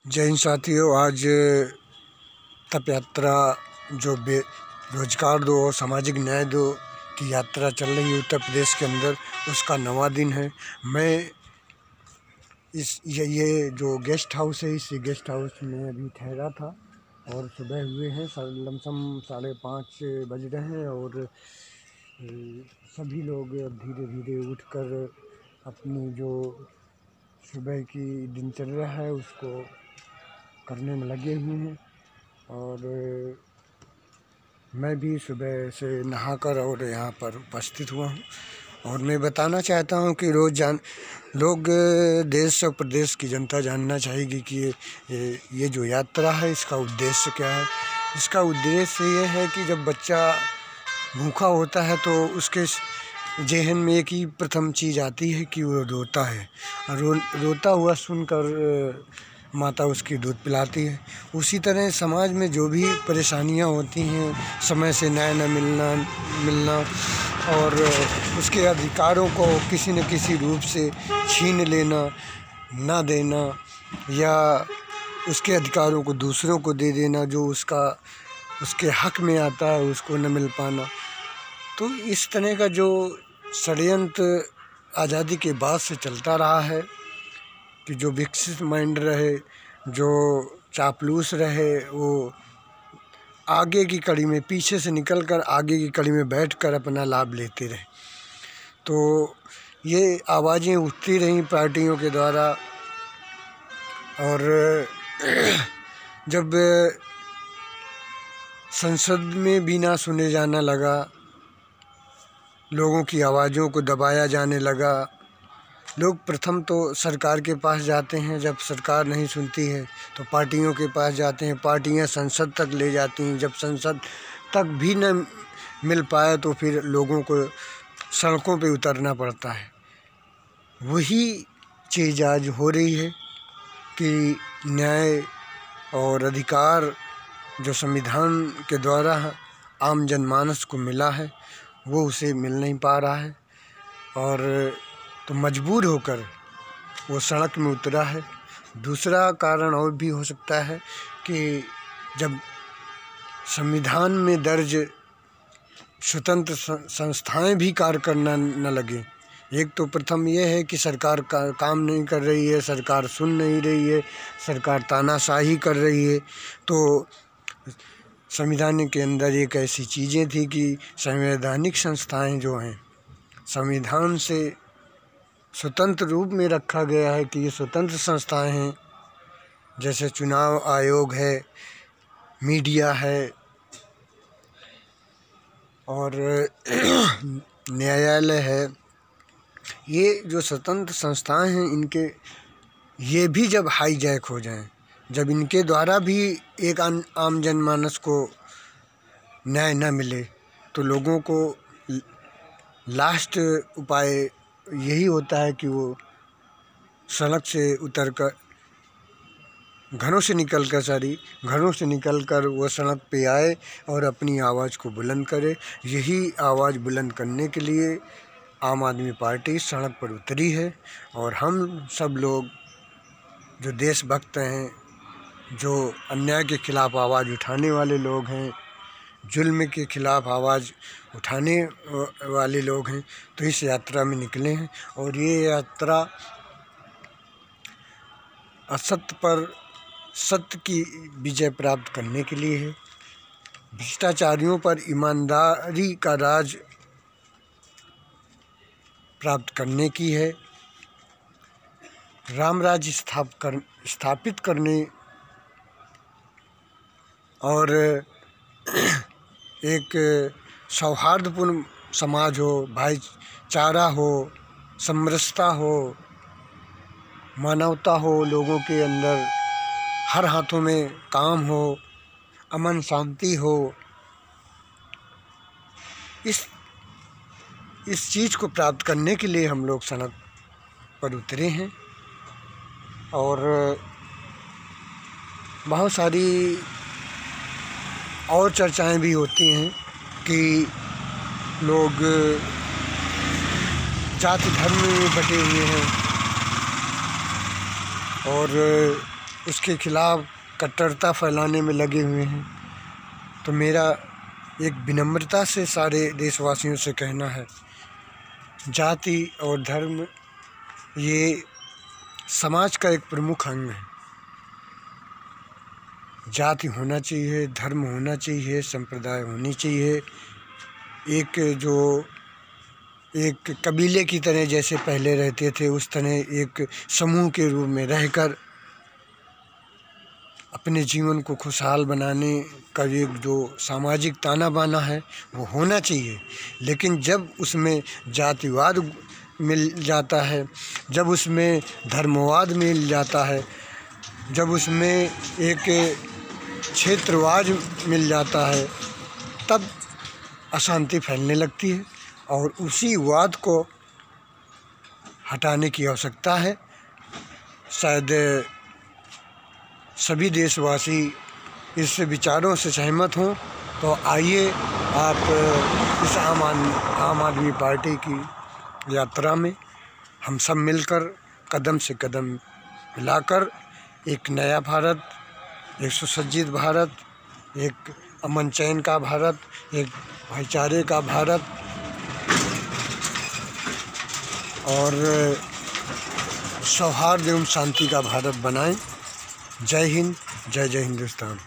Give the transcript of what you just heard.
जय हिंद साथियों। आज तप यात्रा जो रोजगार दो और सामाजिक न्याय दो की यात्रा चल रही है उत्तर प्रदेश के अंदर, उसका 9वां दिन है। मैं ये जो गेस्ट हाउस है, इस गेस्ट हाउस में अभी ठहरा था और सुबह हुए हैं, लमसम 5:30 बज रहे हैं और सभी लोग धीरे धीरे उठकर अपनी जो सुबह की दिनचर्या है उसको करने में लगे हुए हैं। और मैं भी सुबह से नहाकर और यहाँ पर उपस्थित हुआ हूँ। और मैं बताना चाहता हूँ कि लोग देश और प्रदेश की जनता जानना चाहेगी कि ये जो यात्रा है इसका उद्देश्य क्या है। इसका उद्देश्य ये है कि जब बच्चा भूखा होता है तो उसके ज़हन में एक ही प्रथम चीज़ आती है कि वो रोता है। रोता हुआ सुनकर माता उसकी दूध पिलाती है। उसी तरह समाज में जो भी परेशानियां होती हैं, समय से न्याय न मिलना और उसके अधिकारों को किसी न किसी रूप से छीन लेना, ना देना, या उसके अधिकारों को दूसरों को दे देना, जो उसके हक में आता है उसको न मिल पाना। तो इस तरह का जो षड्यंत्र आज़ादी के बाद से चलता रहा है कि जो विकसित माइंड रहे, जो चापलूस रहे, वो आगे की कड़ी में पीछे से निकलकर आगे की कड़ी में बैठकर अपना लाभ लेते रहे। तो ये आवाज़ें उठती रहीं पार्टियों के द्वारा। और जब संसद में भी ना सुने जाना लगा, लोगों की आवाज़ों को दबाया जाने लगा, लोग प्रथम तो सरकार के पास जाते हैं, जब सरकार नहीं सुनती है तो पार्टियों के पास जाते हैं, पार्टियां संसद तक ले जाती हैं, जब संसद तक भी न मिल पाए तो फिर लोगों को सड़कों पे उतरना पड़ता है। वही चीज़ आज हो रही है कि न्याय और अधिकार जो संविधान के द्वारा आम जनमानस को मिला है वो उसे मिल नहीं पा रहा है, और तो मजबूर होकर वो सड़क में उतरा है। दूसरा कारण और भी हो सकता है कि जब संविधान में दर्ज स्वतंत्र संस्थाएं भी कार्य करना न लगे। एक तो प्रथम ये है कि सरकार का काम नहीं कर रही है, सरकार सुन नहीं रही है, सरकार तानाशाही कर रही है। तो संविधान के अंदर एक ऐसी चीज़ें थी कि संवैधानिक संस्थाएं जो हैं संविधान से स्वतंत्र रूप में रखा गया है कि ये स्वतंत्र संस्थाएं हैं, जैसे चुनाव आयोग है, मीडिया है और न्यायालय है। ये जो स्वतंत्र संस्थाएं हैं, इनके ये भी जब हाईजैक हो जाएं, जब इनके द्वारा भी एक आम जनमानस को न्याय न मिले, तो लोगों को लास्ट उपाय यही होता है कि वो सड़क से उतरकर घरों से निकलकर वो सड़क पे आए और अपनी आवाज़ को बुलंद करे। यही आवाज़ बुलंद करने के लिए आम आदमी पार्टी सड़क पर उतरी है। और हम सब लोग जो देशभक्त हैं, जो अन्याय के खिलाफ़ आवाज़ उठाने वाले लोग हैं, जुल्म के खिलाफ़ आवाज़ उठाने वाले लोग हैं, तो इस यात्रा में निकले हैं। और ये यात्रा असत्य पर सत्य की विजय प्राप्त करने के लिए है, भ्रष्टाचारियों पर ईमानदारी का राज प्राप्त करने की है, राम राज्य स्थापित करने और एक सौहार्दपूर्ण समाज हो, भाईचारा हो, समरसता हो, मानवता हो, लोगों के अंदर हर हाथों में काम हो, अमन शांति हो। इस चीज़ को प्राप्त करने के लिए हम लोग सड़क पर उतरे हैं। और बहुत सारी और चर्चाएं भी होती हैं कि लोग जाति धर्म में बटे हुए हैं और उसके खिलाफ़ कट्टरता फैलाने में लगे हुए हैं। तो मेरा एक विनम्रता से सारे देशवासियों से कहना है, जाति और धर्म ये समाज का एक प्रमुख अंग है। जाति होना चाहिए, धर्म होना चाहिए, संप्रदाय होनी चाहिए। एक कबीले की तरह जैसे पहले रहते थे, उस तरह एक समूह के रूप में रहकर अपने जीवन को खुशहाल बनाने का एक जो सामाजिक ताना बाना है वो होना चाहिए। लेकिन जब उसमें जातिवाद मिल जाता है, जब उसमें धर्मवाद मिल जाता है, जब उसमें एक क्षेत्रवाद मिल जाता है, तब अशांति फैलने लगती है और उसी वाद को हटाने की आवश्यकता है। शायद सभी देशवासी इस विचारों से सहमत हों। तो आइए आप इस आम आदमी पार्टी की यात्रा में हम सब मिलकर कदम से कदम मिलाकर एक नया भारत, एक सुसज्जित भारत, एक अमन चैन का भारत, एक भाईचारे का भारत और सौहार्द एवं शांति का भारत बनाएं। जय हिंद, जय जय हिंदुस्तान।